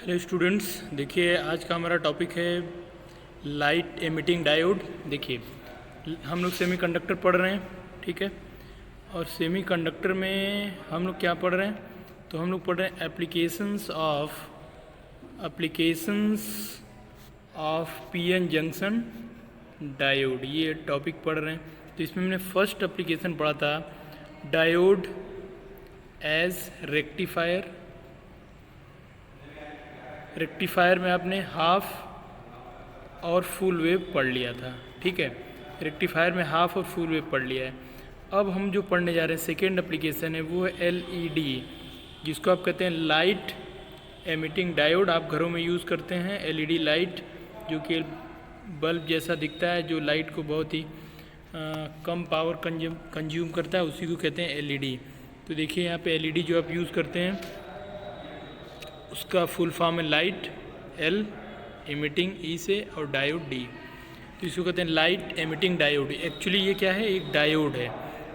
Hello students, देखिए आज का हमारा टॉपिक है लाइट एमिटिंग डायोड। देखिए हम लोग सेमीकंडक्टर पढ़ रहे हैं, ठीक है। और सेमीकंडक्टर में हम लोग क्या पढ़ रहे हैं, तो हम लोग पढ़ रहे हैं applications of PN junction diode, ये टॉपिक पढ़ रहे हैं। तो इसमें हमने फर्स्ट एप्लीकेशन पढ़ा था डायोड एज रेक्टिफायर में आपने हाफ और फुल वेव पढ़ लिया था, ठीक है। रेक्टिफायर में हाफ और फुल वेव पढ़ लिया है। अब हम जो पढ़ने जा रहे हैं सेकेंड एप्लीकेशन है, वो है एलईडी, जिसको आप कहते हैं लाइट एमिटिंग डायोड। आप घरों में यूज़ करते हैं एलईडी लाइट, जो कि बल्ब जैसा दिखता है, जो लाइट को बहुत ही कम पावर कंज्यूम करता है, उसी को कहते हैं एलईडी। तो देखिए यहाँ पे एलईडी जो आप यूज़ करते हैं उसका फुल फॉर्म है लाइट, एल, एमिटिंग ई से, और डायोड डी। तो इसको कहते हैं लाइट एमिटिंग डायोड। एक्चुअली ये क्या है, एक डायोड है।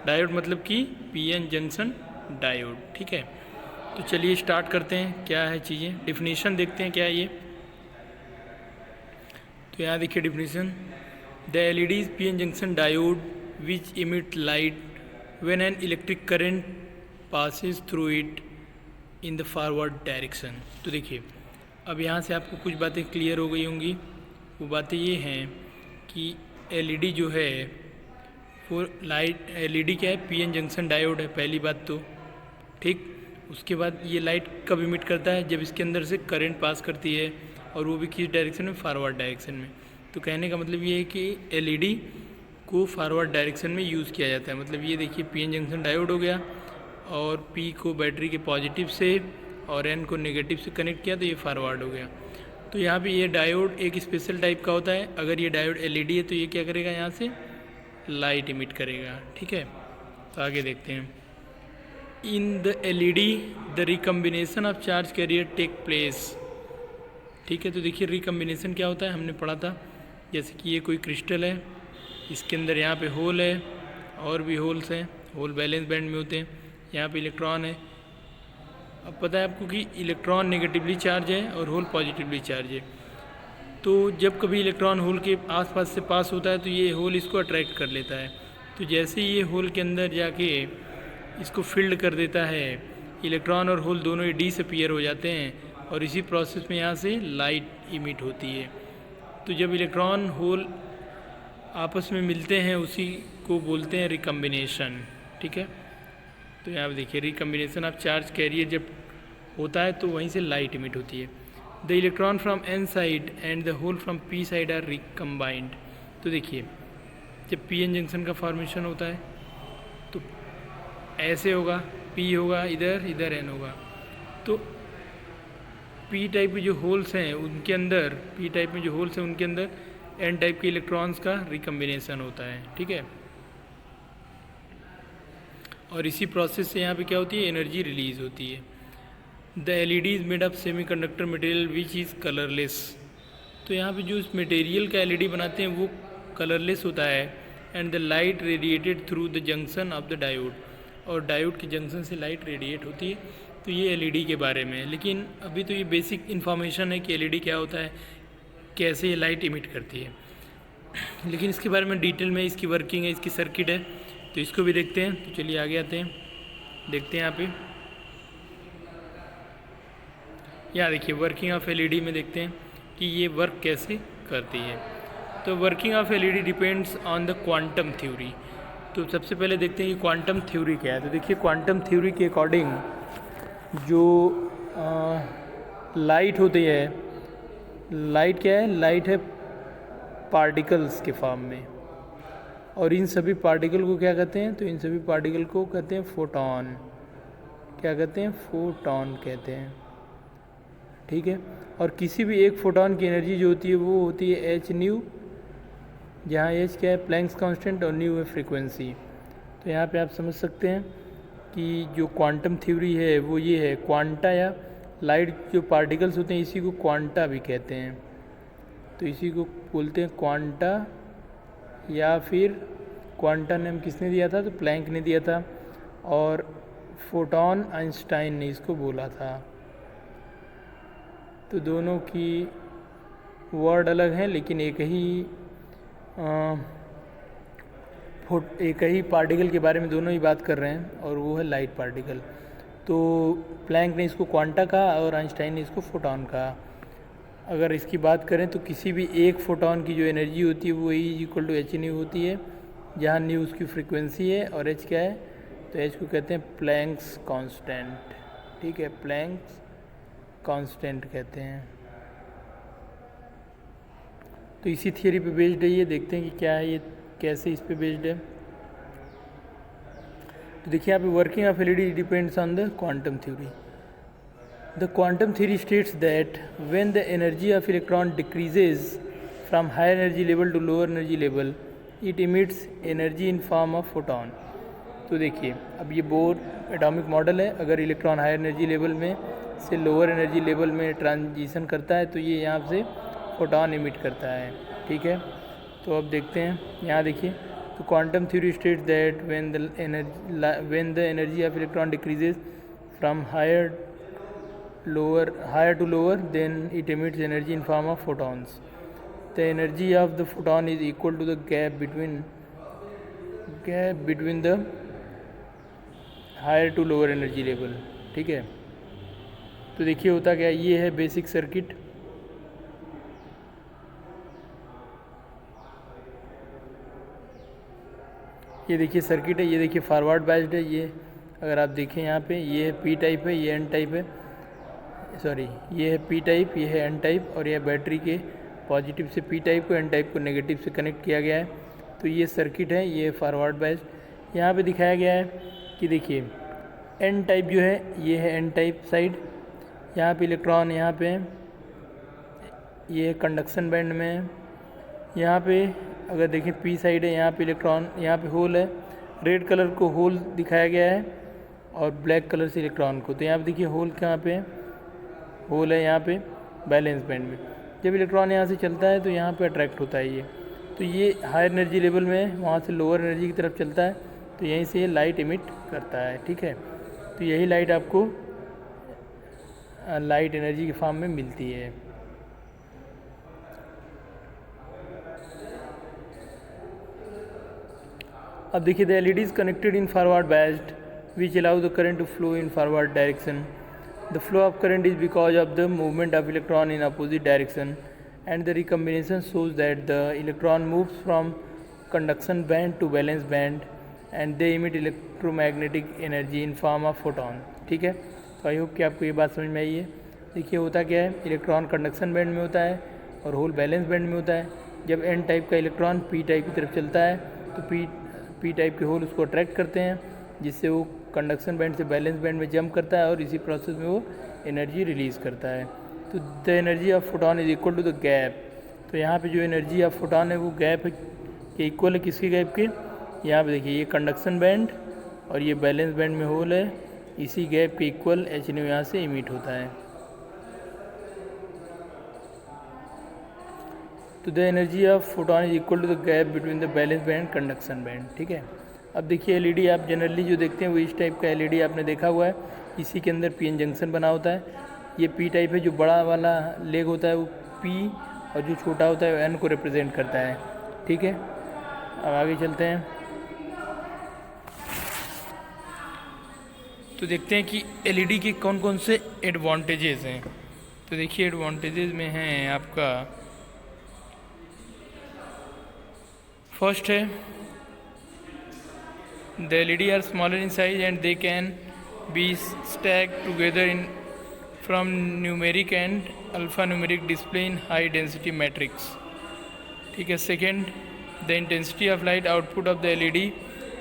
डायोड मतलब कि पीएन जंक्शन डायोड, ठीक है। तो चलिए स्टार्ट करते हैं, क्या है चीज़ें, डिफिनीशन देखते हैं क्या है ये। तो यहाँ देखिए definition, the LED is PN junction diode which emit light when an electric current passes through it in the forward direction. तो देखिए अब यहाँ से आपको कुछ बातें क्लियर हो गई होंगी। वो बातें ये हैं कि एलईडी जो है वो लाइट, एलईडी क्या है, पीएन जंक्शन डायोड है, पहली बात तो, ठीक। उसके बाद ये लाइट कब इमिट करता है, जब इसके अंदर से करंट पास करती है, और वो भी किस डायरेक्शन में, फॉरवर्ड डायरेक्शन में। तो कहने का मतलब ये है कि एलईडी को फॉरवर्ड डायरेक्शन में यूज़ किया जाता है। मतलब ये देखिए पीएन जंक्शन डायोड हो गया, और P को बैटरी के पॉजिटिव से और N को नेगेटिव से कनेक्ट किया, तो ये फॉरवर्ड हो गया। तो यहाँ पे ये डायोड एक स्पेशल टाइप का होता है। अगर ये डायोड एलईडी है तो ये क्या करेगा, यहाँ से लाइट इमिट करेगा, ठीक है। तो आगे देखते हैं, in the LED the recombination of charge carrier take place, ठीक है। तो देखिए रिकम्बिनेशन क्या होता है, हमने पढ़ा था। जैसे कि ये कोई क्रिस्टल है, इसके अंदर यहाँ पे होल है, और भी होल्स हैं, होल बैलेंस बैंड में होते हैं। यहाँ पे इलेक्ट्रॉन है। अब पता है आपको कि इलेक्ट्रॉन नेगेटिवली चार्ज है और होल पॉजिटिवली चार्ज है। तो जब कभी इलेक्ट्रॉन होल के आसपास से पास होता है तो ये होल इसको अट्रैक्ट कर लेता है। तो जैसे ये होल के अंदर जाके इसको फील्ड कर देता है, इलेक्ट्रॉन और होल दोनों ही डिसअपीयर हो जाते हैं, और इसी प्रोसेस में यहाँ से लाइट इमिट होती है। तो जब इलेक्ट्रॉन होल आपस में मिलते हैं उसी को बोलते हैं रिकम्बिनेशन, ठीक है। तो यहाँ पर देखिए रिकम्बिनेशन ऑफ चार्ज कैरियर जब होता है तो वहीं से लाइट इमिट होती है। The electron from N side and the hole from P side are recombined. तो देखिए जब पी एन जंक्शन का फॉर्मेशन होता है तो ऐसे होगा, पी होगा इधर, इधर एन होगा। तो पी टाइप के जो होल्स हैं उनके अंदर, पी टाइप में जो होल्स हैं उनके अंदर एन टाइप के इलेक्ट्रॉन्स का रिकम्बिनेशन होता है, ठीक है। और इसी प्रोसेस से यहाँ पे क्या होती है, एनर्जी रिलीज होती है। The LED is made of semiconductor material which is colourless. तो यहाँ पे जो इस मटेरियल का एलईडी बनाते हैं वो कलरलेस होता है। And the light radiated through the junction of the diode, और डायोड के जंक्शन से लाइट रेडिएट होती है। तो ये एलईडी के बारे में है। लेकिन अभी तो ये बेसिक इन्फॉर्मेशन है कि एलईडी क्या होता है, कैसे ये लाइट इमिट करती है। लेकिन इसके बारे में डिटेल में इसकी वर्किंग है, इसकी सर्किट है, तो इसको भी देखते हैं। तो चलिए आगे आते हैं, देखते हैं यहाँ पे। यहाँ देखिए वर्किंग ऑफ एलईडी में देखते हैं कि ये वर्क कैसे करती है। तो working of LED depends on the quantum theory. तो सबसे पहले देखते हैं कि क्वांटम थ्योरी क्या है। तो देखिए क्वांटम थ्योरी के अकॉर्डिंग जो लाइट होती है, लाइट क्या है, लाइट है पार्टिकल्स के फॉर्म में, और इन सभी पार्टिकल को क्या कहते हैं, तो इन सभी पार्टिकल को कहते हैं फोटॉन। क्या कहते हैं, फोटॉन कहते हैं, ठीक है। और किसी भी एक फोटॉन की एनर्जी जो होती है वो होती है एच न्यू, जहाँ एच क्या है, प्लैंक्स कांस्टेंट, और न्यू है फ्रीक्वेंसी। तो यहाँ पे आप समझ सकते हैं कि जो क्वांटम थ्योरी है वो ये है, क्वांटा या लाइट जो पार्टिकल्स होते हैं इसी को क्वांटा भी कहते हैं। तो इसी को बोलते हैं क्वांटा, या फिर क्वांटा नेम किसने दिया था, तो प्लैंक ने दिया था, और फोटॉन आइंस्टाइन ने इसको बोला था। तो दोनों की वर्ड अलग हैं, लेकिन एक ही पार्टिकल के बारे में दोनों ही बात कर रहे हैं, और वो है लाइट पार्टिकल। तो प्लैंक ने इसको क्वांटा कहा और आइंस्टाइन ने इसको फोटॉन कहा। अगर इसकी बात करें तो किसी भी एक फोटॉन की जो एनर्जी होती है वो E=h होती है, जहाँ न्यू उसकी फ्रीक्वेंसी है और h क्या है, तो h को कहते हैं प्लैंक्स कांस्टेंट। ठीक है, प्लैंक्स कांस्टेंट कहते हैं। तो इसी थियरी पे बेस्ड है ये, देखते हैं कि क्या है ये, कैसे इस पे बेस्ड है। तो देखिए यहाँ पे working of LED depends on the quantum theory. The quantum theory states that when the energy of electron decreases from higher energy level to lower energy level it emits energy in form of photon. तो देखिए अब ये bore atomic model है। अगर electron higher energy level में से lower energy level में transition करता है तो ये यहाँ से फोटॉन इमिट करता है। ठीक है, तो अब देखते हैं, यहाँ देखिए, तो quantum theory states that when the energy of electron decreases from higher to lower then it emits energy in form of photons. The energy of the photon is equal to the gap between the higher to lower energy level. ठीक है, तो देखिए होता क्या, ये है basic circuit. ये देखिए सर्किट है, ये देखिए फॉरवर्ड बाइस्ड है। ये अगर आप देखें यहाँ पे, ये है पी टाइप है, ये एन टाइप है, सॉरी ये है पी टाइप, ये है एन टाइप, और यह बैटरी के पॉजिटिव से पी टाइप को, एन टाइप को नेगेटिव से कनेक्ट किया गया है। तो ये सर्किट है, ये फॉरवर्ड बाइस्ड। यहाँ पे दिखाया गया है कि देखिए एन टाइप जो है, ये है एन टाइप साइड, यहाँ पे इलेक्ट्रॉन यहाँ पे है, ये कंडक्शन बैंड में है। यहाँ पे अगर देखें पी साइड है, यहाँ पे इलेक्ट्रॉन, यहाँ पे होल है, रेड कलर को होल दिखाया गया है और ब्लैक कलर से इलेक्ट्रॉन को। तो यहाँ पे देखिए होल कहाँ पे है, होल है यहाँ पे बैलेंस बैंड में। जब इलेक्ट्रॉन यहाँ से चलता है तो यहाँ पे अट्रैक्ट होता है ये, तो ये हायर एनर्जी लेवल में वहाँ से लोअर एनर्जी की तरफ चलता है, तो यहीं से ये लाइट इमिट करता है। ठीक है, तो यही लाइट आपको लाइट एनर्जी के फॉर्म में मिलती है। अब देखिए the LED is connected in forward biased which allow the current to flow in forward direction. The flow of current is because of the movement of electron in opposite direction and the recombination shows that the electron moves from conduction band to valence band and they emit electromagnetic energy in form of photon। ठीक है, तो I hope कि आपको ये बात समझ में आई है। देखिए होता क्या है, इलेक्ट्रॉन कंडक्शन बैंड में होता है और होल बैलेंस बैंड में होता है। जब एन टाइप का इलेक्ट्रॉन पी टाइप की तरफ चलता है तो पी टाइप के होल उसको अट्रैक्ट करते हैं, जिससे वो कंडक्शन बैंड से बैलेंस बैंड में जंप करता है और इसी प्रोसेस में वो एनर्जी रिलीज़ करता है। तो the energy of photon is equal to the gap. तो यहाँ पे जो एनर्जी ऑफ फोटॉन है वो गैप के इक्वल है, किसके गैप के, यहाँ पे देखिए ये कंडक्शन बैंड और ये बैलेंस बैंड में होल है, इसी गैप के इक्वल एच न्यू यहाँ से इमिट होता है। तो the energy of photon is equal to the gap between the valence band conduction band. ठीक है, अब देखिए एलईडी आप जनरली जो देखते हैं वो इस टाइप का एलईडी आपने देखा हुआ है, इसी के अंदर पीएन जंक्शन बना होता है। ये पी टाइप है, जो बड़ा वाला लेग होता है वो पी और जो छोटा होता है वो एन को रिप्रेजेंट करता है। ठीक है, अब आगे चलते हैं तो देखते हैं कि एलईडी के कौन कौन से एडवांटेजेस हैं। तो देखिए एडवांटेजेस में हैं आपका, फर्स्ट है the LED are smaller in size and they can be stacked together in from numeric and alphanumeric display in high density matrix। ठीक है, second the intensity of light output of the LED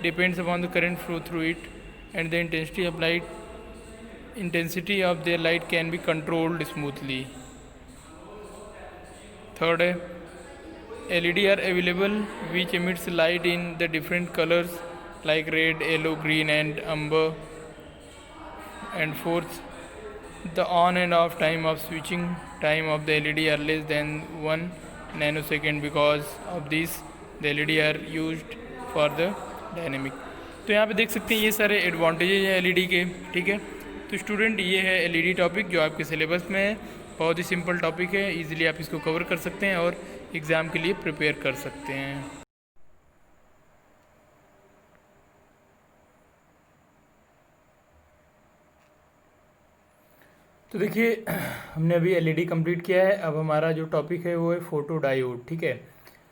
depends upon the current flow through it and the intensity of the light can be controlled smoothly. Third है LED are available which emits light in the different colors like red, yellow, green and amber। and fourth, the on and off time of switching time of the LED are less than 1 nanosecond because of this the LED are used for the dynamic। तो यहाँ पे देख सकते हैं ये सारे advantages हैं LED के। ठीक है, तो स्टूडेंट ये है एलईडी टॉपिक जो आपके सिलेबस में है बहुत ही सिंपल टॉपिक है, इजीली आप इसको कवर कर सकते हैं और एग्ज़ाम के लिए प्रिपेयर कर सकते हैं। तो देखिए हमने अभी एलईडी कंप्लीट किया है। अब हमारा जो टॉपिक है वो है फोटो डायोड। ठीक है,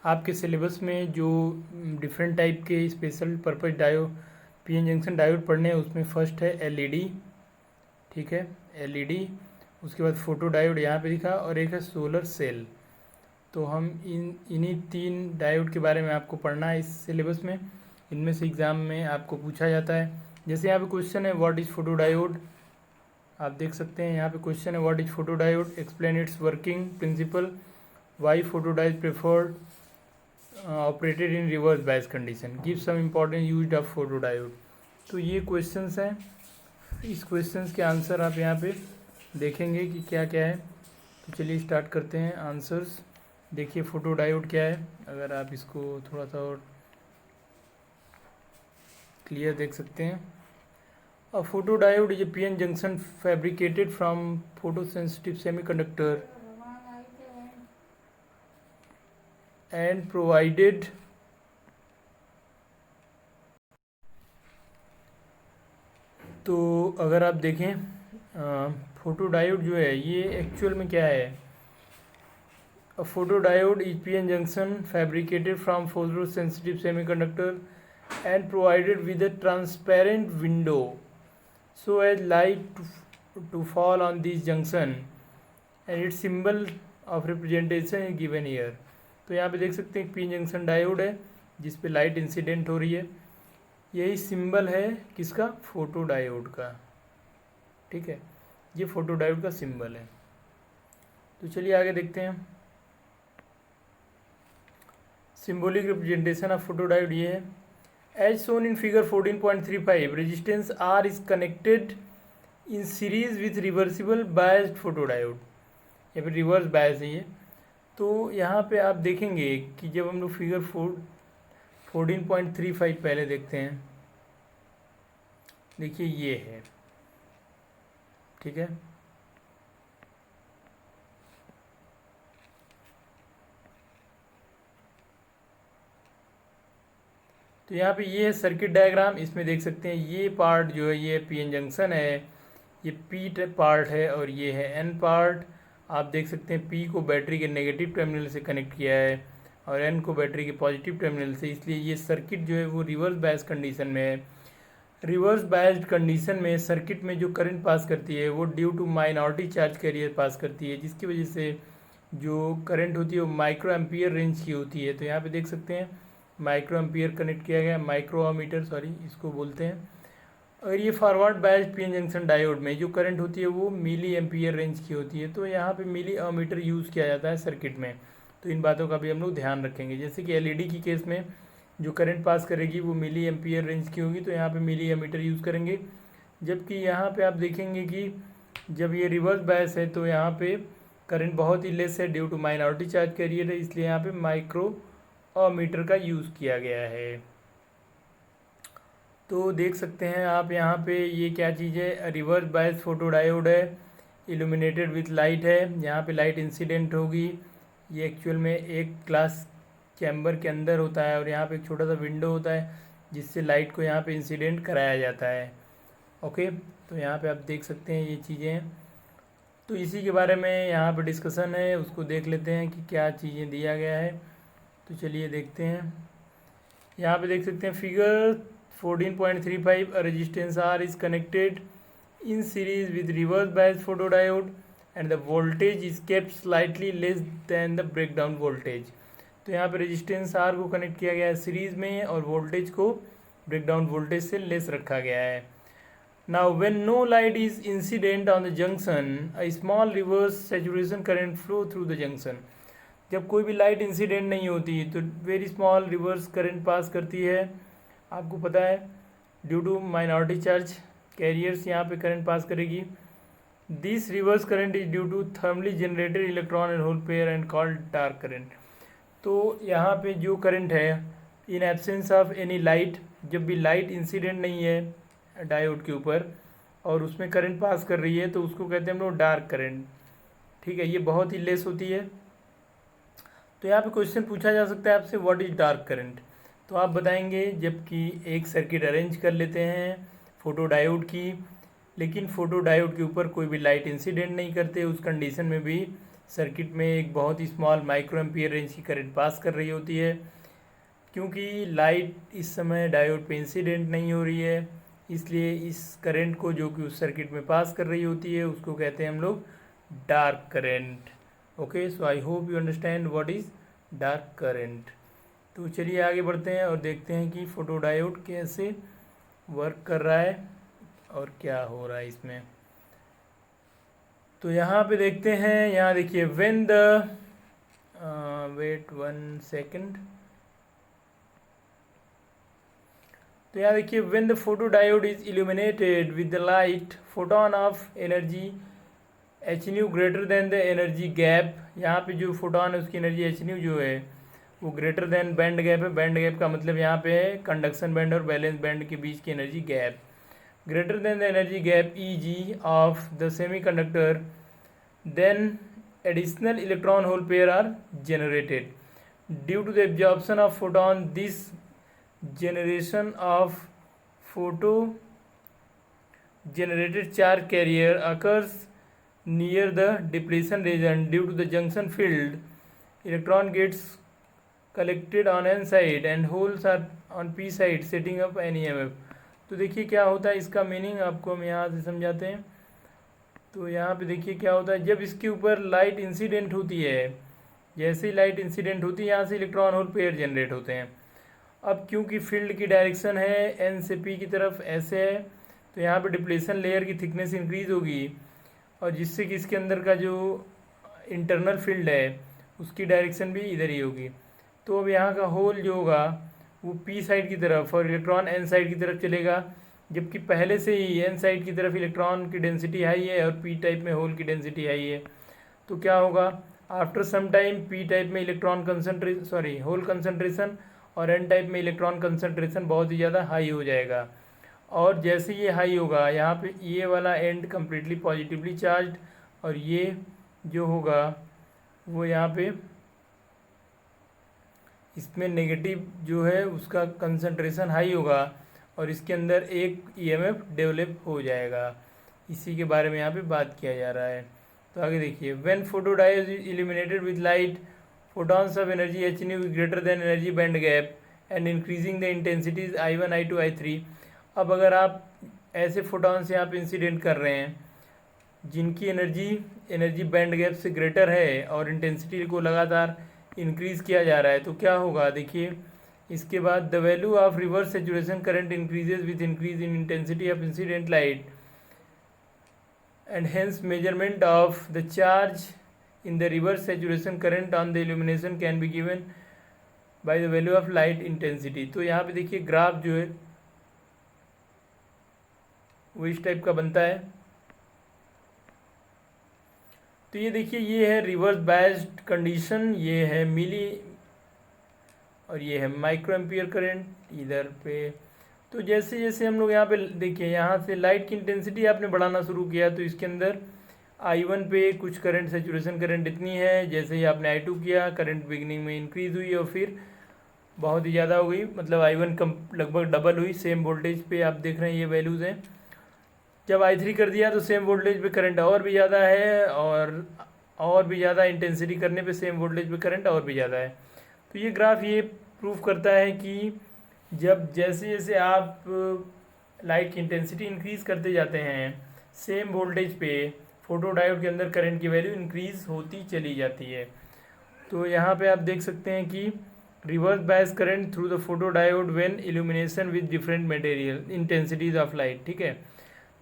आपके सिलेबस में जो डिफरेंट टाइप के special purpose diode PN junction diode पढ़ने हैं उसमें फर्स्ट है एलईडी। ठीक है, एलईडी, उसके बाद फोटो डायोड यहाँ पे दिखा, और एक है सोलर सेल। तो हम इन्हीं 3 डायोड के बारे में आपको पढ़ना है इस सिलेबस में। इनमें से एग्ज़ाम में आपको पूछा जाता है। जैसे यहाँ पे क्वेश्चन है व्हाट इज़ फोटो डायोड, आप देख सकते हैं यहाँ पे क्वेश्चन है what is photo diode, explain its working principle, why photo diode preferred operated in reverse bias condition, give some important use of photo diode. तो ये क्वेश्चंस हैं, इस क्वेश्चंस के आंसर आप यहाँ पे देखेंगे कि क्या क्या है। तो चलिए स्टार्ट करते हैं आंसर्स। देखिए फोटो डायोड क्या है, अगर आप इसको थोड़ा सा और क्लियर देख सकते हैं। A photodiode is a PN junction fabricated from photosensitive semiconductor and provided तो अगर आप देखें फोटोडायोड जो है ये एक्चुअल में क्या है। A photodiode is PN junction fabricated from photosensitive semiconductor and provided with a transparent window so as light to fall on this junction and its symbol of representation is given here। तो यहाँ पे देख सकते हैं PN junction diode है जिस पे light incident हो रही है, यही सिंबल है किसका, फोटो डायोड का। ठीक है, ये फोटो डायोड का सिंबल है। तो चलिए आगे देखते हैं। Symbolic representation of photo diode ये है, as shown in figure 14.35 resistance R is connected in series with reversible biased photodiode। या फिर रिवर्स बायस है ये। तो यहाँ पे आप देखेंगे कि जब हम लोग फिगर 14.35 पहले देखते हैं, देखिए ये है। ठीक है, तो यहाँ पे ये है सर्किट डायग्राम। इसमें देख सकते हैं ये पार्ट जो है ये पीएन जंक्शन है, ये पी पार्ट है और ये है एन पार्ट। आप देख सकते हैं पी को बैटरी के नेगेटिव टर्मिनल से कनेक्ट किया है और एन को बैटरी के पॉजिटिव टर्मिनल से, इसलिए ये सर्किट जो है वो रिवर्स बायस कंडीशन में है। रिवर्स बायस्ड कंडीशन में सर्किट में जो करंट पास करती है वो due to minority charge carrier pass करती है, जिसकी वजह से जो करंट होती है वो माइक्रो एम्पियर रेंज की होती है। तो यहाँ पे देख सकते हैं माइक्रो एम्पियर कनेक्ट किया गया, माइक्रोमीटर सॉरी इसको बोलते हैं। और ये forward biased PN junction diode में जो करंट होती है वो मिली एम्पियर रेंज की होती है। तो यहाँ पे मिली अमीटर यूज़ किया जाता है सर्किट में। तो इन बातों का भी हम लोग ध्यान रखेंगे। जैसे कि एलईडी की केस में जो करंट पास करेगी वो मिली एम्पियर रेंज की होगी, तो यहाँ पे मिली एमीटर यूज़ करेंगे। जबकि यहाँ पे आप देखेंगे कि जब ये रिवर्स बायस है तो यहाँ पे करंट बहुत ही लेस है due to minority charge carrier है, इसलिए यहाँ पे माइक्रो मीटर का यूज़ किया गया है। तो देख सकते हैं आप यहाँ पे ये क्या चीज़ है, रिवर्स बायस फोटोडायोड है, इल्यूमिनेटेड विथ लाइट है। यहाँ पे लाइट इंसिडेंट होगी, ये एक्चुअल में एक ग्लास चैम्बर के अंदर होता है और यहाँ पे एक छोटा सा विंडो होता है जिससे लाइट को यहाँ पे इंसिडेंट कराया जाता है। ओके, तो यहाँ पे आप देख सकते हैं ये चीज़ें हैं। तो इसी के बारे में यहाँ पे डिस्कशन है, उसको देख लेते हैं कि क्या चीज़ें दिया गया है। तो चलिए देखते हैं। यहाँ पे देख सकते हैं figure 14.35 resistance R is connected in series with reverse bias photodiode and the voltage is kept slightly less than the breakdown voltage. तो यहाँ पे रेजिस्टेंस आर को कनेक्ट किया गया है सीरीज में और वोल्टेज को ब्रेकडाउन वोल्टेज से लेस रखा गया है। Now when no light is incident on the junction a small reverse saturation current flow through the junction. जब कोई भी लाइट इंसिडेंट नहीं होती तो very small reverse current pass करती है, आपको पता है due to minority charge carriers यहाँ पे करंट पास करेगी। This reverse current is due to thermally generated electron and hole pair and called dark current. तो यहाँ पे जो करंट है in absence of any light, जब भी लाइट इंसिडेंट नहीं है डायोड के ऊपर और उसमें करंट पास कर रही है तो उसको कहते हैं हम लोग डार्क करंट। ठीक है, ये बहुत ही लेस होती है। तो यहाँ पे क्वेश्चन पूछा जा सकता है आपसे, व्हाट इज डार्क करंट। तो आप बताएंगे जबकि एक सर्किट अरेंज कर लेते हैं फोटो डायोड की, लेकिन फोटो डायोड के ऊपर कोई भी लाइट इंसिडेंट नहीं करते, उस कंडीशन में भी सर्किट में एक बहुत ही स्मॉल माइक्रो एम्पियर रेंज की करंट पास कर रही होती है। क्योंकि लाइट इस समय डायोड पे इंसिडेंट नहीं हो रही है, इसलिए इस करंट को जो कि उस सर्किट में पास कर रही होती है उसको कहते हैं हम लोग dark current. Okay, so I hope you understand what is dark current. तो चलिए आगे बढ़ते हैं और देखते हैं कि फोटो डायोड कैसे वर्क कर रहा है और क्या हो रहा है इसमें। तो यहाँ पे देखते हैं, यहाँ देखिए व्हेन द वेट 1 सेकंड। तो यहाँ देखिए when the photo diode is illuminated with the light, photon of energy H new greater than the energy gap. यहाँ पे जो फोटोन है उसकी एनर्जी एच न्यू जो है वो ग्रेटर देन बैंड गैप है। बैंड गैप का मतलब यहाँ पे है कंडक्शन बैंड और वैलेंस बैंड के बीच की energy gap. Greater than the energy gap E G of the semi conductor, then additional electron hole pair are generated due to the absorption of photon. This generation of photo generated charge carrier occurs near the depletion region. Due to the junction field, electron gets collected on n side and holes are on p side, setting up an EMF. तो देखिए क्या होता है, इसका meaning आपको हम यहाँ से समझाते हैं। तो यहाँ पे देखिए क्या होता है, जब इसके ऊपर लाइट इंसिडेंट होती है, जैसे ही लाइट इंसिडेंट होती है यहाँ से इलेक्ट्रॉन होल पेयर जनरेट होते हैं। अब क्योंकि फील्ड की डायरेक्शन है एन से पी की तरफ ऐसे है, तो यहाँ पे डिप्लेशन लेयर की थिकनेस इंक्रीज होगी और जिससे कि इसके अंदर का जो इंटरनल फील्ड है उसकी डायरेक्शन भी इधर ही होगी। तो अब यहाँ का होल जो होगा वो पी साइड की तरफ और इलेक्ट्रॉन एन साइड की तरफ चलेगा, जबकि पहले से ही एन साइड की तरफ इलेक्ट्रॉन की डेंसिटी हाई है और पी टाइप में होल की डेंसिटी हाई है। तो क्या होगा, after some time P type में इलेक्ट्रॉन कंसंट्रेशन होल कंसंट्रेशन और एन टाइप में इलेक्ट्रॉन कंसंट्रेशन बहुत ही ज़्यादा हाई हो जाएगा। और जैसे ये हाई होगा यहाँ पे ये वाला एंड कम्प्लीटली पॉजिटिवली चार्ज और ये जो होगा वो यहाँ पे इसमें नेगेटिव जो है उसका कंसंट्रेशन हाई होगा और इसके अंदर एक ईएमएफ डेवलप हो जाएगा। इसी के बारे में यहाँ पे बात किया जा रहा है। तो आगे देखिए, when photodiode is illuminated with light, photons of energy h nu is greater than energy band gap and increasing the intensities I1, I2, I3। अब अगर आप ऐसे फोटॉन्स यहाँ पे इंसिडेंट कर रहे हैं जिनकी एनर्जी बैंड गैप से ग्रेटर है और इंटेंसिटी को लगातार इंक्रीज़ किया जा रहा है, तो क्या होगा देखिए इसके बाद, the value of reverse saturation current increases with increase in intensity of incident light and hence measurement of the charge in the reverse saturation current on the illumination can be given by the value of light intensity। तो यहाँ पे देखिए graph जो है वो इस type का बनता है। तो ये देखिए ये है रिवर्स बायस्ड कंडीशन, ये है मिली और ये है माइक्रो एम्पियर करंट इधर पे। तो जैसे जैसे हम लोग यहाँ पे देखिए यहाँ से लाइट की इंटेंसिटी आपने बढ़ाना शुरू किया तो इसके अंदर I1 पे कुछ करंट सेचुरेशन करंट इतनी है, जैसे ही आपने I2 किया करंट बिगनिंग में इंक्रीज़ हुई और फिर बहुत ही ज़्यादा हो गई, मतलब I1 कम लगभग डबल हुई। सेम वोल्टेज पे आप देख रहे हैं ये वैल्यूज़ हैं। जब I3 कर दिया तो सेम वोल्टेज पे करंट और भी ज़्यादा है और भी ज़्यादा इंटेंसिटी करने पे सेम वोल्टेज पे करंट और भी ज़्यादा है। तो ये ग्राफ ये प्रूफ करता है कि जब जैसे जैसे आप लाइट की इंटेंसिटी इंक्रीज़ करते जाते हैं सेम वोल्टेज पे फोटो डायोड के अंदर करंट की वैल्यू इंक्रीज़ होती चली जाती है। तो यहाँ पे आप देख सकते हैं कि reverse bias current through the photo diode when illumination with different material intensities of light. ठीक है,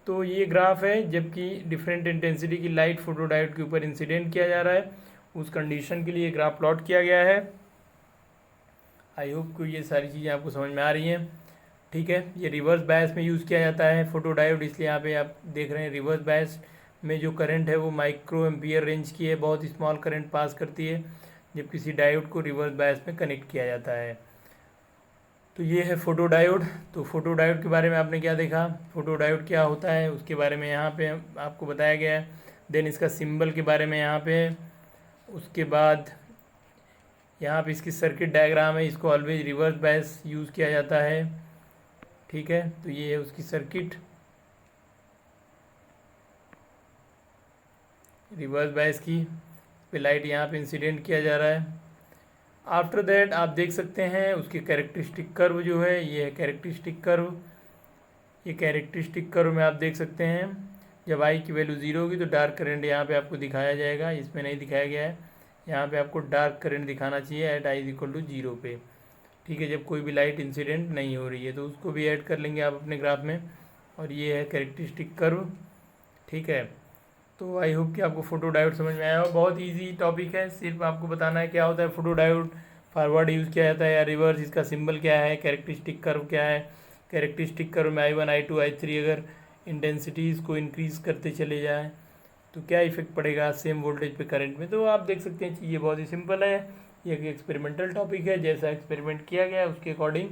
तो ये ग्राफ है जबकि डिफरेंट इंटेंसिटी की लाइट फोटो डायोड के ऊपर इंसिडेंट किया जा रहा है, उस कंडीशन के लिए ग्राफ प्लॉट किया गया है। आई होप को ये सारी चीज़ें आपको समझ में आ रही हैं। ठीक है, ये रिवर्स बायस में यूज़ किया जाता है फोटो डायोड, इसलिए यहाँ पे आप देख रहे हैं रिवर्स बायस में जो करंट है वो माइक्रो एम्पियर रेंज की है, बहुत स्मॉल करंट पास करती है जब किसी डायोड को रिवर्स बायस में कनेक्ट किया जाता है। तो ये है फोटो डायोड। तो फोटो डायोड के बारे में आपने क्या देखा, फोटो डायोड क्या होता है उसके बारे में यहाँ पे आपको बताया गया है। देन इसका सिंबल के बारे में यहाँ पे है। उसके बाद यहाँ पे इसकी सर्किट डायग्राम है, इसको ऑलवेज रिवर्स बायस यूज़ किया जाता है। ठीक है, तो ये है उसकी सर्किट, रिवर्स बायस की पे लाइट यहाँ पे इंसिडेंट किया जा रहा है। आफ्टर दैट आप देख सकते हैं उसकी कैरेक्टरिस्टिक कर्व जो है, ये है कैरेक्टरिस्टिक कर्व। ये कैरेक्टरिस्टिक कर्व में आप देख सकते हैं जब आई की वैल्यू 0 होगी तो डार्क करंट यहाँ पे आपको दिखाया जाएगा, इसमें नहीं दिखाया गया है। यहाँ पे आपको डार्क करंट दिखाना चाहिए एट आई इक्वल टू 0 पे। ठीक है, जब कोई भी लाइट इंसिडेंट नहीं हो रही है तो उसको भी ऐड कर लेंगे आप अपने ग्राफ में। और ये है कैरेक्टरिस्टिक कर्व। ठीक है, तो आई होप कि आपको फोटो डायोड समझ में आया हो। बहुत इजी टॉपिक है, सिर्फ आपको बताना है क्या होता है फोटो डायोड, फॉरवर्ड यूज़ किया जाता है या रिवर्स, इसका सिंबल क्या है, कैरेक्टरिस्टिक कर्व क्या है। कैरेक्टरिस्टिक कर्व में I1 I2 I3 अगर इंटेंसिटीज़ को इंक्रीज़ करते चले जाएँ तो क्या इफेक्ट पड़ेगा सेम वोल्टेज पे करंट में। तो आप देख सकते हैं ये बहुत ही सिंपल है, ये एक एक्सपेरिमेंटल टॉपिक है, जैसा एक्सपेरिमेंट किया गया है उसके अकॉर्डिंग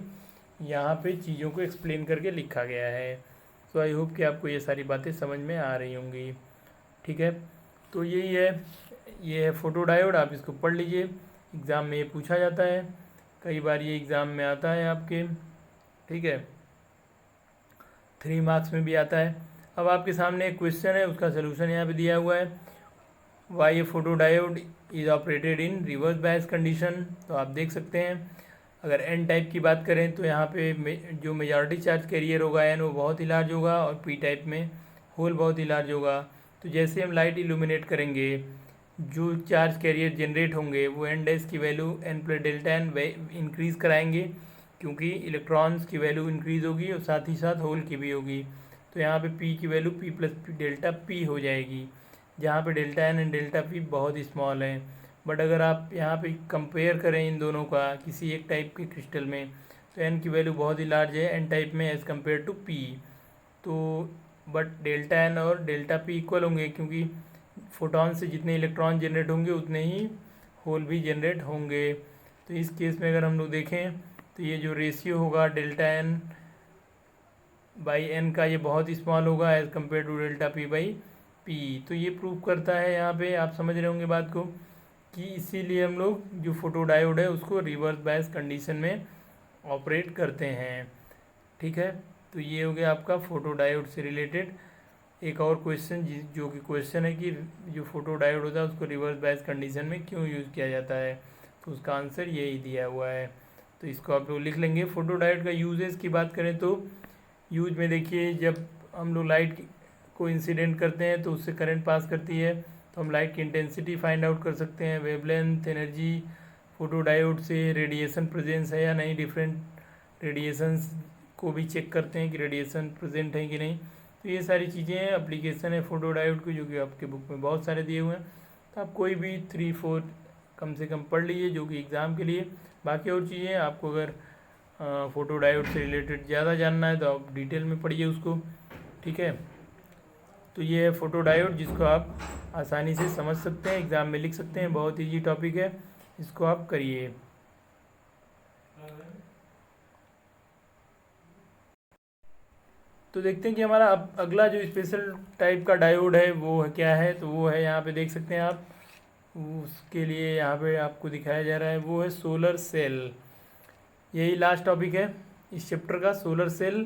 यहाँ पे चीज़ों को एक्सप्लेन करके लिखा गया है। तो आई होप कि आपको ये सारी बातें समझ में आ रही होंगी। ठीक है, तो यही है, ये है फोटो डायोड, आप इसको पढ़ लीजिए, एग्ज़ाम में ये पूछा जाता है, कई बार ये एग्ज़ाम में आता है आपके। ठीक है, 3 मार्क्स में भी आता है। अब आपके सामने एक क्वेश्चन है, उसका सलूशन यहाँ पे दिया हुआ है। Why a photo diode is operated in reverse bias condition. तो आप देख सकते हैं अगर एन टाइप की बात करें तो यहाँ पे जो मेजॉरिटी चार्ज कैरियर होगा एन वो बहुत ही लार्ज होगा, और पी टाइप में होल बहुत ही लार्ज होगा। तो जैसे हम लाइट इल्यूमिनेट करेंगे जो चार्ज कैरियर जनरेट होंगे वो एन डैश की value N plus delta N increase कराएंगे, क्योंकि इलेक्ट्रॉन्स की वैल्यू इंक्रीज़ होगी और साथ ही साथ होल की भी होगी। तो यहाँ पे पी की value P plus delta P हो जाएगी, जहाँ पे delta N and delta P बहुत स्मॉल हैं। बट अगर आप यहाँ पे कंपेयर करें इन दोनों का किसी एक टाइप के क्रिस्टल में तो एन की वैल्यू बहुत ही लार्ज है एन टाइप में एज़ कम्पेयर टू पी। तो बट डेल्टा एन और डेल्टा पी इक्वल होंगे, क्योंकि फोटॉन से जितने इलेक्ट्रॉन जनरेट होंगे उतने ही होल भी जनरेट होंगे। तो इस केस में अगर हम लोग देखें तो ये जो रेशियो होगा डेल्टा एन बाई एन का ये बहुत स्मॉल होगा as compare to delta P by P. तो ये प्रूव करता है, यहाँ पे आप समझ रहे होंगे बात को, कि इसीलिए हम लोग जो फोटो डायोड है उसको रिवर्स बायस कंडीशन में ऑपरेट करते हैं। ठीक है, तो ये हो गया आपका फोटो डायोड से रिलेटेड एक और क्वेश्चन, जो कि क्वेश्चन है कि जो फोटो डायोड होता है उसको रिवर्स बायस कंडीशन में क्यों यूज़ किया जाता है। तो उसका आंसर यही दिया हुआ है, तो इसको आप लोग लिख लेंगे। फोटो डायोड का यूजेस की बात करें तो यूज में देखिए, जब हम लोग लाइट को इंसिडेंट करते हैं तो उससे करंट पास करती है, तो हम लाइट की इंटेंसिटी फाइंड आउट कर सकते हैं, वेवलेंथ, एनर्जी, फोटो डायोड से रेडिएशन प्रेजेंस है या नहीं, डिफरेंट रेडिएशंस को भी चेक करते हैं कि रेडिएशन प्रेजेंट है कि नहीं। तो ये सारी चीज़ें एप्लीकेशन है फोटो डायोड की, जो कि आपके बुक में बहुत सारे दिए हुए हैं। तो आप कोई भी 3-4 कम से कम पढ़ लीजिए जो कि एग्ज़ाम के लिए। बाकी और चीज़ें आपको अगर फ़ोटो डायोड से रिलेटेड ज़्यादा जानना है तो आप डिटेल में पढ़िए उसको। ठीक है, तो ये है फ़ोटो डायोड, जिसको आप आसानी से समझ सकते हैं, एग्ज़ाम में लिख सकते हैं, बहुत ईजी टॉपिक है, इसको आप करिए। तो देखते हैं कि हमारा अब अगला जो स्पेशल टाइप का डायोड है वो क्या है। तो वो है, यहाँ पे देख सकते हैं आप, उसके लिए यहाँ पे आपको दिखाया जा रहा है, वो है सोलर सेल। यही लास्ट टॉपिक है इस चैप्टर का, सोलर सेल,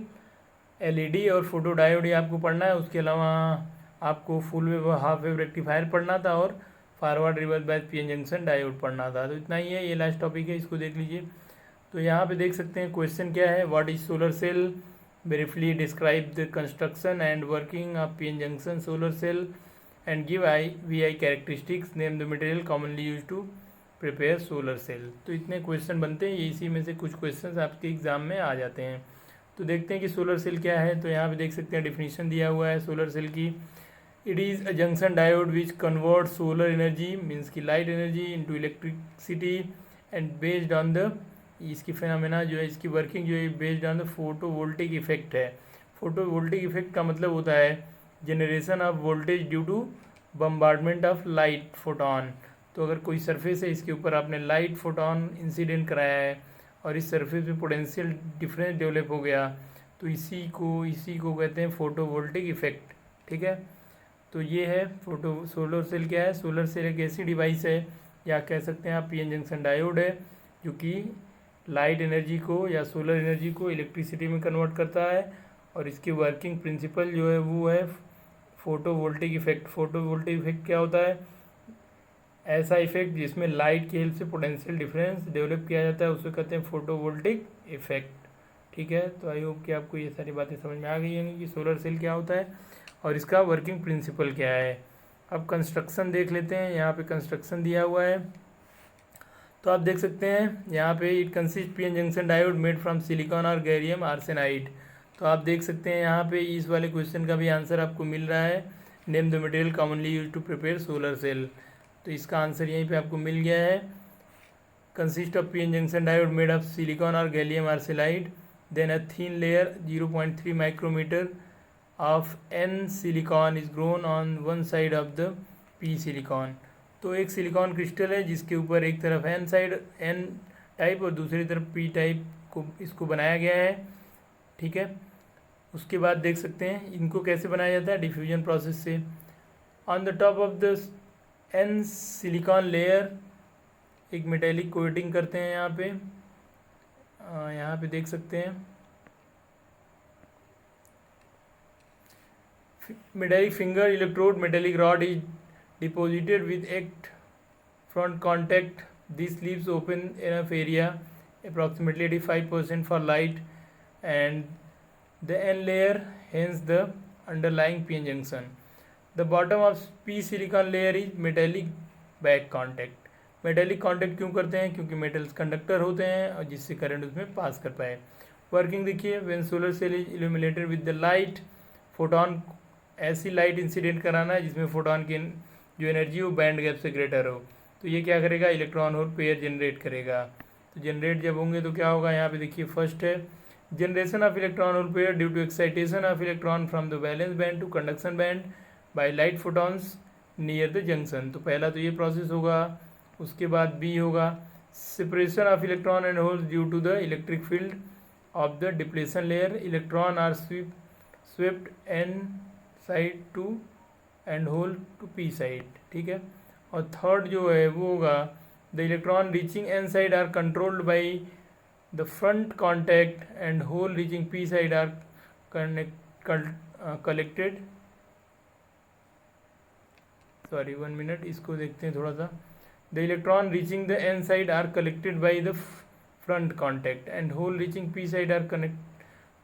एलईडी और फोटो डायोड ये आपको पढ़ना है। उसके अलावा आपको full wave half wave rectifier पढ़ना था और forward reverse bias PN junction diode पढ़ना था। तो इतना ही है, ये लास्ट टॉपिक है, इसको देख लीजिए। तो यहाँ पे देख सकते हैं क्वेश्चन क्या है, what is solar cell, briefly describe the construction and working of PN junction solar cell and give V I characteristics, name the material commonly use to prepare solar cell. तो इतने क्वेश्चन बनते हैं, इसी में से कुछ क्वेश्चन आपके exam में आ जाते हैं। तो देखते हैं कि सोलर सेल क्या है। तो यहाँ पे देख सकते हैं डिफिनीशन दिया हुआ है सोलर सेल की, it is a junction diode which convert solar energy means की light energy into electricity and based on the, इसकी फिनोमेना जो है, इसकी वर्किंग जो है based on the photovoltaic effect है। फोटोवोल्टिक इफेक्ट का मतलब होता है generation of voltage due to bombardment of light photon. तो अगर कोई सरफेस है, इसके ऊपर आपने लाइट फोटोन इंसिडेंट कराया है और इस सरफेस में पोटेंशियल डिफरेंस डेवलप हो गया, तो इसी को कहते हैं फोटोवोल्टिक इफेक्ट। ठीक है, तो ये है सोलर सेल क्या है। सोलर सेल एक ऐसी डिवाइस है या कह सकते हैं आप पीएन जंक्शन डायोड है, जो कि लाइट एनर्जी को या सोलर एनर्जी को इलेक्ट्रिसिटी में कन्वर्ट करता है। और इसकी वर्किंग प्रिंसिपल जो है वो है फोटोवोल्टिक इफेक्ट। फोटोवोल्टिक इफेक्ट क्या होता है? ऐसा इफेक्ट जिसमें लाइट की हेल्प से पोटेंशियल डिफरेंस डेवलप किया जाता है, उसे कहते हैं फोटोवोल्टिक इफेक्ट। ठीक है, तो आई होप कि आपको ये सारी बातें समझ में आ गई होंगी कि सोलर सेल क्या होता है और इसका वर्किंग प्रिंसिपल क्या है। अब कंस्ट्रक्शन देख लेते हैं। यहाँ पे कंस्ट्रक्शन दिया हुआ है, तो आप देख सकते हैं यहाँ पे it consist PN junction diode made from silicon और गैलियम आर्सेनाइड। तो आप देख सकते हैं यहाँ पे इस वाले क्वेश्चन का भी आंसर आपको मिल रहा है, name the material commonly use to prepare solar cell. तो इसका आंसर यहीं पे आपको मिल गया है, consist of PN junction diode made of silicon और gallium arsenide, then a thin layer 0.3 micrometre of N silicon is grown on one side of the P silicon. तो एक सिलिकॉन क्रिस्टल है जिसके ऊपर एक तरफ एन टाइप और दूसरी तरफ पी टाइप को इसको बनाया गया है। ठीक है, उसके बाद देख सकते हैं इनको कैसे बनाया जाता है, डिफ्यूजन प्रोसेस से। On the top of the N silicon layer एक मेटेलिक कोटिंग करते हैं यहाँ पे देख सकते हैं metallic finger electrode metallic rod is deposited with eight front contact. This leaves open enough area, approximately 85% for light and the N layer, hence the underlying p-n junction. The bottom of p silicon layer is metallic back contact. Metallic contact क्यों करते हैं? क्योंकि metals conductor होते हैं और जिससे current उसमें पास कर पाए। वर्किंग देखिए, when solar cell is illuminated with the light, photon ऐसी लाइट इंसिडेंट कराना है जिसमें फोटोन की जो एनर्जी हो बैंड गैप से ग्रेटर हो। तो ये क्या करेगा? इलेक्ट्रॉन होल पेयर जनरेट करेगा। तो जनरेट जब होंगे तो क्या होगा? यहाँ पे देखिए फर्स्ट है generation of electron hole pair due to excitation of electron from the valence band to conduction band by light photons near the junction. तो पहला तो ये प्रोसेस होगा। उसके बाद बी होगा separation of electron and holes due to the electric field of the depletion layer, electron are swift N side to and hole to P side. ठीक है, और थर्ड जो है वो होगा the electron reaching N side are controlled by the front contact and hole reaching P side are collected. Sorry 1 minute, इसको देखते हैं थोड़ा सा। The electron reaching the N side are collected by the front contact and hole reaching P side are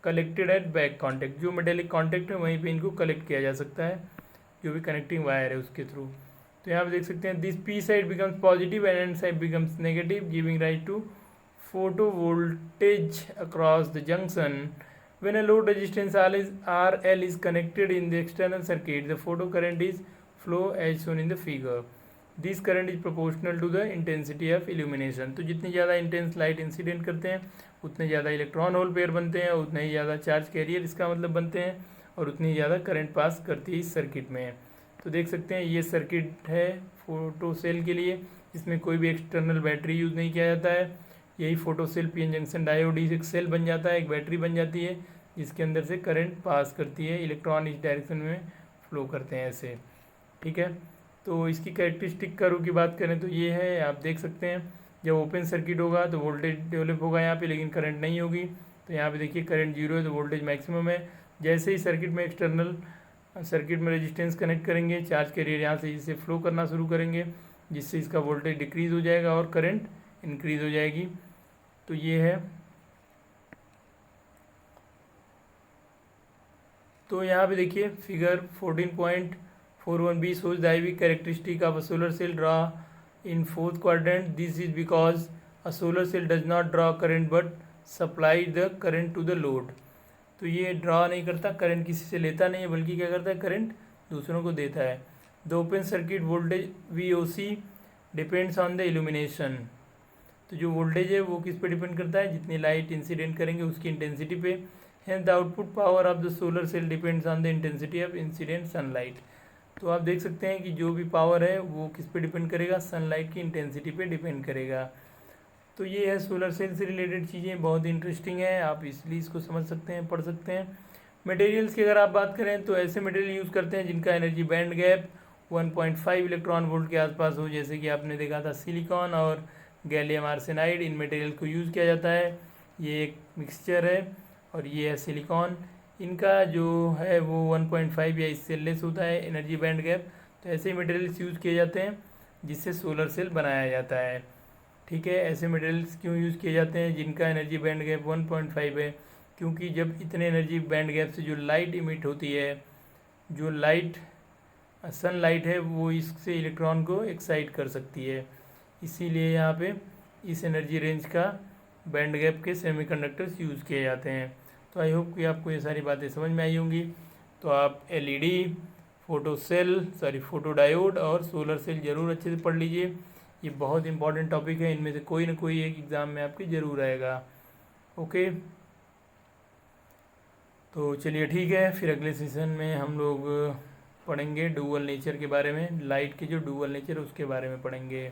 collected at back contact. जो metallic contact है वहीं पे इनको कलेक्ट किया जा सकता है, जो भी कनेक्टिंग वायर है उसके थ्रू। तो यहाँ पे देख सकते हैं this P side becomes positive and N side becomes negative, giving rise to photo voltage across the junction. When a load resistance RL is connected in the external circuit, the photo current is flow as shown in the figure. This current is proportional to the intensity of illumination. तो जितनी ज़्यादा intense light incident करते हैं उतने ज़्यादा electron hole pair बनते हैं, उतने ही ज़्यादा चार्ज कैरियर इसका मतलब बनते हैं और उतनी ज़्यादा करंट पास करती है इस सर्किट में। तो देख सकते हैं ये सर्किट है फोटो सेल के लिए, इसमें कोई भी एक्सटर्नल बैटरी यूज़ नहीं किया जाता है। यही photo cell PN junction diode एक सेल बन जाता है, एक बैटरी बन जाती है जिसके अंदर से करंट पास करती है, इलेक्ट्रॉन इस डायरेक्शन में फ्लो करते हैं ऐसे। ठीक है, तो इसकी कैरेक्टरिस्टिक कर्व की बात करें तो ये है, आप देख सकते हैं जब ओपन सर्किट होगा तो वोल्टेज डेवलप होगा यहाँ पे, लेकिन करंट नहीं होगी। तो यहाँ पे देखिए करंट जीरो है तो वोल्टेज मैक्सिमम है। जैसे ही सर्किट में एक्सटर्नल सर्किट में रेजिस्टेंस कनेक्ट करेंगे, चार्ज कैरियर यहाँ से इसे फ्लो करना शुरू करेंगे जिससे इसका वोल्टेज डिक्रीज़ हो जाएगा और करंट इंक्रीज़ हो जाएगी। तो ये है, तो यहाँ पे देखिए figure 14.41b shows the IV characteristic of a solar cell draw in fourth quadrant. This is because a solar cell does not draw current but supply the current to the load. तो ये draw नहीं करता, current किसी से लेता नहीं है, बल्कि क्या करता है करंट दूसरों को देता है। The open circuit voltage VOC depends on the illumination. तो जो वोल्टेज है वो किस पे डिपेंड करता है? जितनी लाइट इंसिडेंट करेंगे उसकी इंटेंसिटी पे। Hence the output power of the solar cell depends on the intensity of incident sunlight. तो आप देख सकते हैं कि जो भी पावर है वो किस पे डिपेंड करेगा? सनलाइट की इंटेंसिटी पे डिपेंड करेगा। तो ये है सोलर सेल से रिलेटेड चीज़ें, बहुत इंटरेस्टिंग है, आप इसलिए इसको समझ सकते हैं, पढ़ सकते हैं। मटेरियल्स की अगर आप बात करें तो ऐसे मटेरियल यूज़ करते हैं जिनका energy band gap 1.5 electron volt के आसपास हो, जैसे कि आपने देखा था सिलिकॉन और गैलियम आर्सेनाइड। इन मटेरियल को यूज़ किया जाता है। ये एक मिक्सचर है और ये है सिलिकॉन। इनका जो है वो 1.5 या इससे लेस होता है एनर्जी बैंड गैप। तो ऐसे मटेरियल्स यूज़ किए जाते हैं जिससे सोलर सेल बनाया जाता है। ठीक है, ऐसे मटेरियल्स क्यों यूज़ किए जाते हैं जिनका एनर्जी बैंड गैप 1.5 है? क्योंकि जब इतने एनर्जी बैंड गैप से जो लाइट इमिट होती है, जो लाइट सनलाइट है, वो इससे इलेक्ट्रॉन को एक्साइट कर सकती है। इसीलिए यहाँ पे इस एनर्जी रेंज का बैंड गैप के सेमीकंडक्टर्स यूज़ किए जाते हैं। तो आई होप कि आपको ये सारी बातें समझ में आई होंगी। तो आप एलईडी, फोटो डायोड और सोलर सेल ज़रूर अच्छे से पढ़ लीजिए। ये बहुत इंपॉर्टेंट टॉपिक है, इनमें से कोई ना कोई एक एग्ज़ाम में आपके ज़रूर आएगा। ओके, तो चलिए ठीक है, फिर अगले सेशन में हम लोग पढ़ेंगे डुअल नेचर के बारे में। लाइट के जो डुअल नेचर है उसके बारे में पढ़ेंगे।